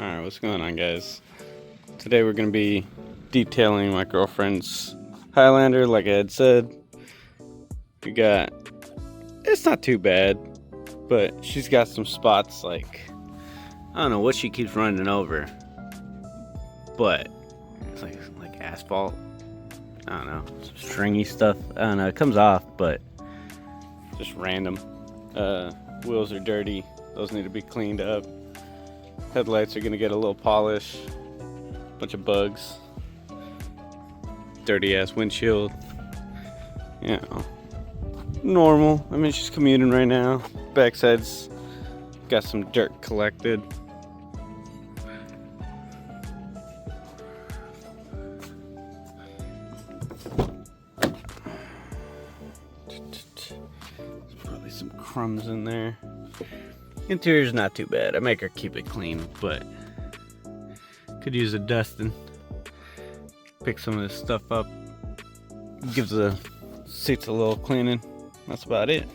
Alright, what's going on, guys? Today we're going to be detailing my girlfriend's Highlander, like I had said. It's not too bad, but she's got some spots like, I don't know what she keeps running over, but it's like asphalt. I don't know, some stringy stuff. I don't know, it comes off, but just random. Wheels are dirty, those need to be cleaned up. Headlights are gonna get a little polish. Bunch of bugs. Dirty ass windshield. You know, normal. I mean, she's commuting right now. Backside's got some dirt collected. There's probably some crumbs in there. Interior's not too bad. I make her keep it clean, but could use a dusting. Pick some of this stuff up. Gives the seats a little cleaning. That's about it.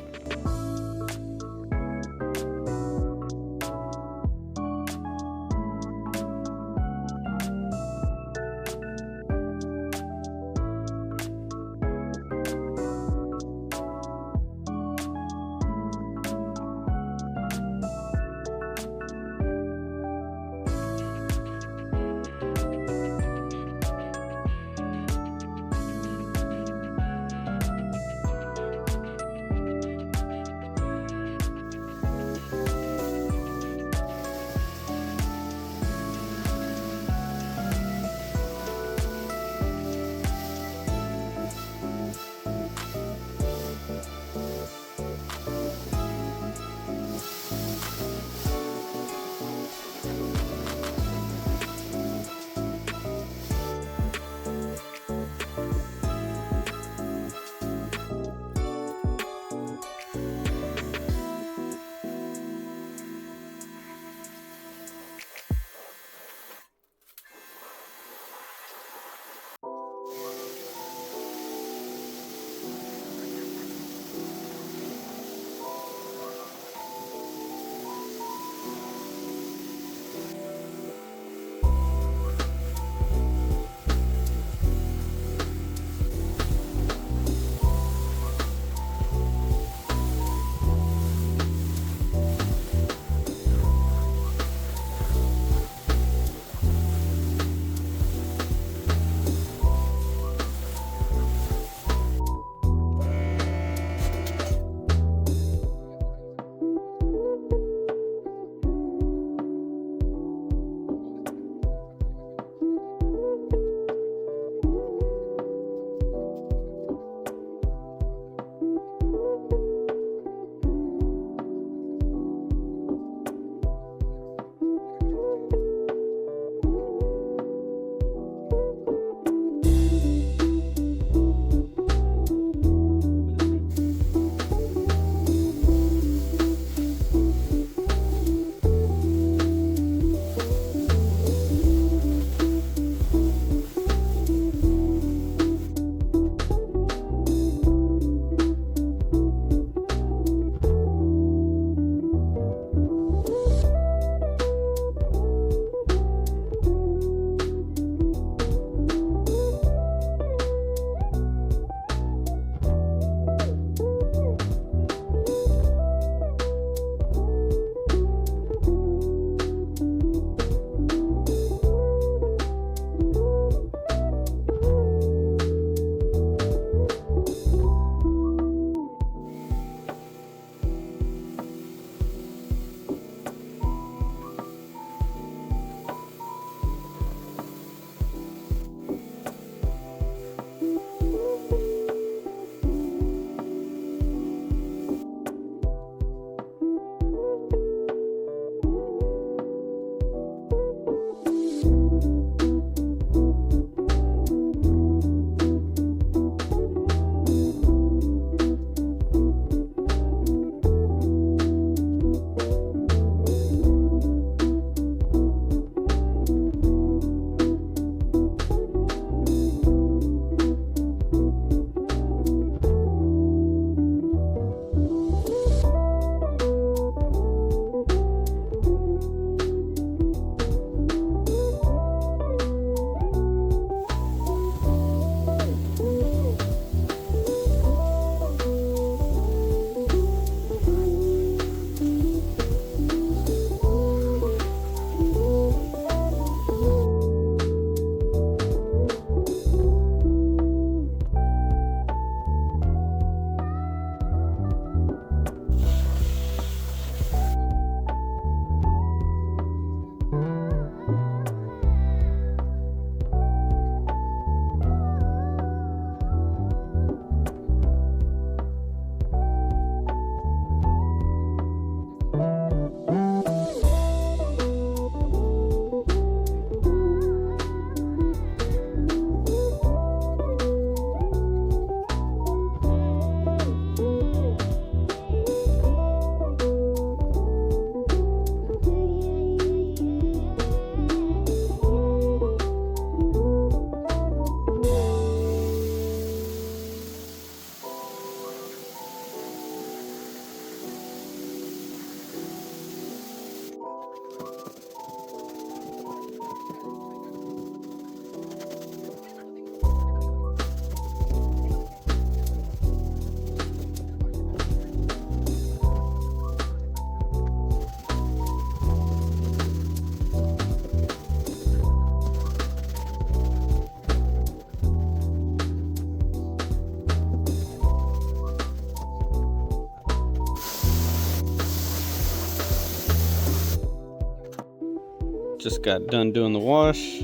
Just got done doing the wash.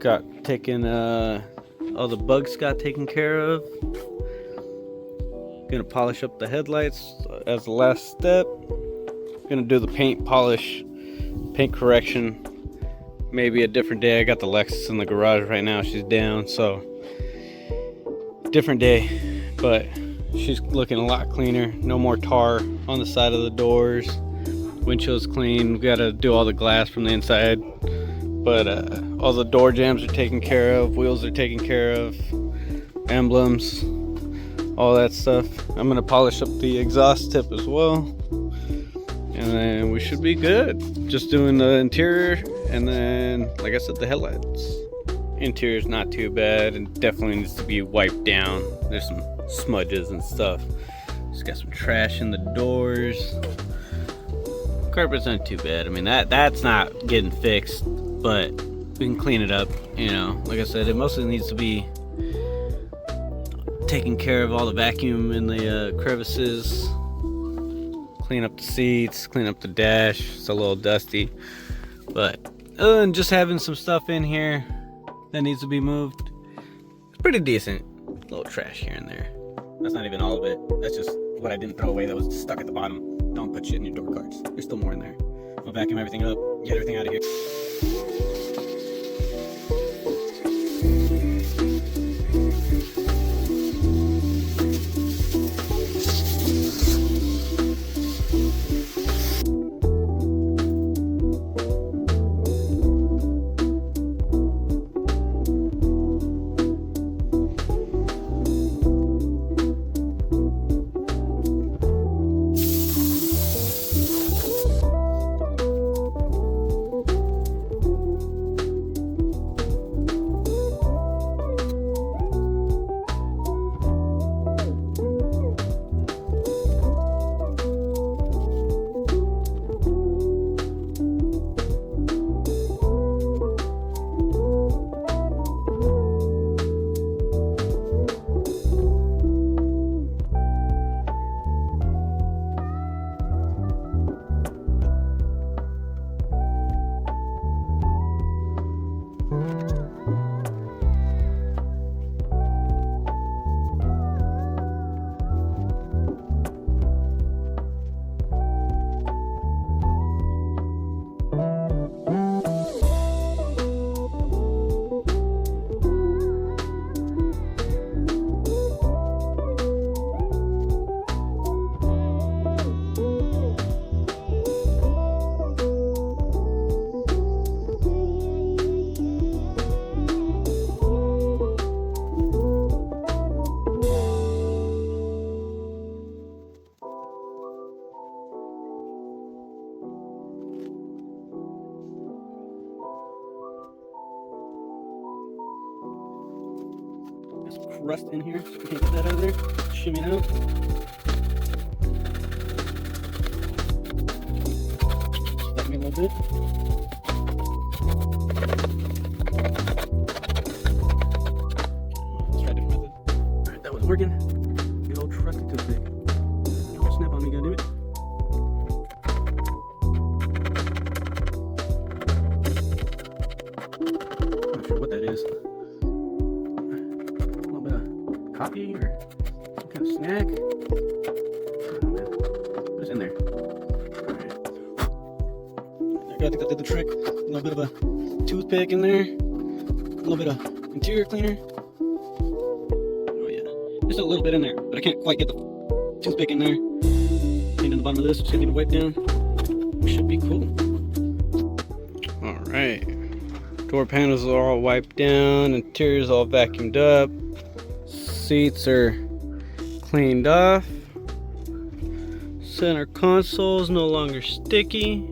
Got taken, all the bugs got taken care of. Gonna polish up the headlights as the last step. Gonna do the paint polish, paint correction. Maybe a different day. I got the Lexus in the garage right now. She's down, so different day. But she's looking a lot cleaner. No more tar on the side of the doors. Windshield's clean. We gotta do all the glass from the inside. But all the door jambs are taken care of. Wheels are taken care of. Emblems. All that stuff. I'm gonna polish up the exhaust tip as well. And then we should be good. Just doing the interior. And then, like I said, the headlights. Interior's not too bad and definitely needs to be wiped down. There's some smudges and stuff. Just got some trash in the doors. Carpet's not too bad. I mean, that's not getting fixed, but we can clean it up. You know, like I said, it mostly needs to be taking care of all the vacuum in the crevices. Clean up the seats, clean up the dash. It's a little dusty, but other than just having some stuff in here that needs to be moved, it's pretty decent. A little trash here and there. That's not even all of it. That's just what I didn't throw away that was stuck at the bottom. Don't put shit in your door cards. There's still more in there. I'll vacuum everything up, get everything out of here. Rust in here, so we can get that out of there. Shimmy it out. Step me a little bit. Let's try a different method. Alright, that was working. Good old trusty toothpick. Don't snap on me, gotta do it. Not sure what that is. Coffee or some kind of snack. I don't know, man. What's in there? Alright. I think that did the trick. A little bit of a toothpick in there. A little bit of interior cleaner. Oh yeah. Just a little bit in there, but I can't quite get the toothpick in there. Clean in the bottom of this. Just gonna leave it wiped down. Should be cool. Alright. Door panels are all wiped down. Interior's all vacuumed up. Seats are cleaned off. Center console is no longer sticky.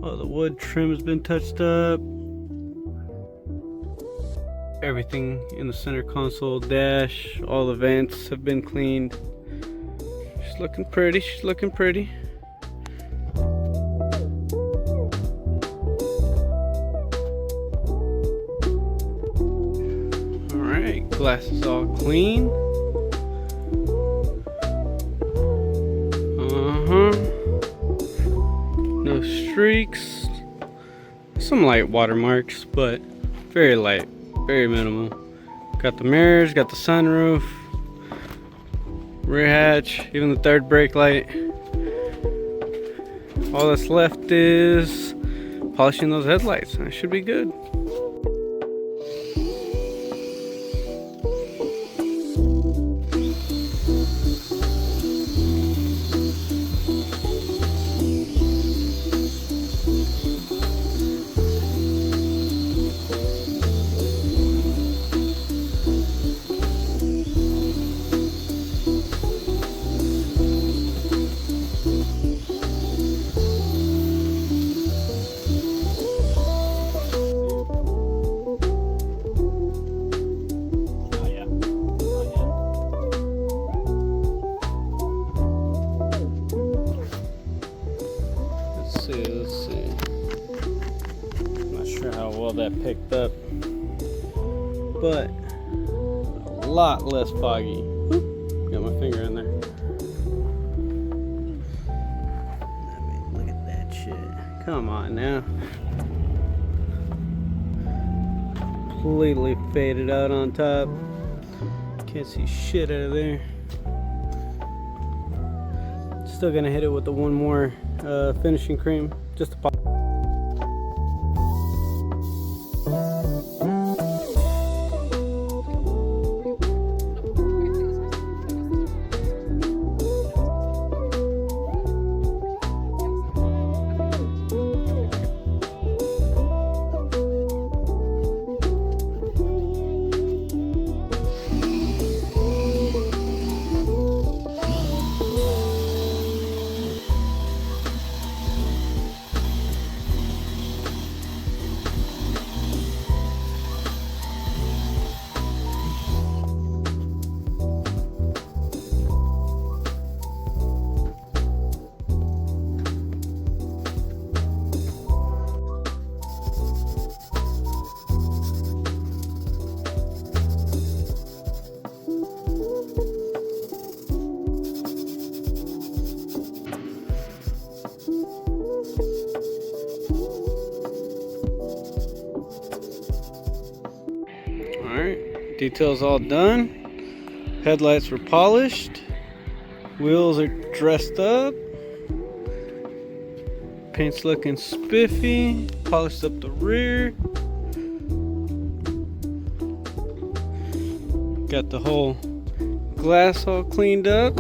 All the wood trim has been touched up. Everything in the center console dash, all the vents have been cleaned. She's looking pretty. She's looking pretty. Glass is all clean. No streaks, some light watermarks, but very light, very minimal. Got the mirrors, got the sunroof, rear hatch, even the third brake light. All that's left is polishing those headlights, and it should be good. Let's see. I'm not sure how well that picked up, but a lot less foggy. Oop, got my finger in there. I mean, look at that shit. Come on now. Completely faded out on top. Can't see shit out of there. Still gonna hit it with the one more finishing cream just to pop. Alright, details all done. Headlights were polished. Wheels are dressed up. Paint's looking spiffy. Polished up the rear. Got the whole glass all cleaned up.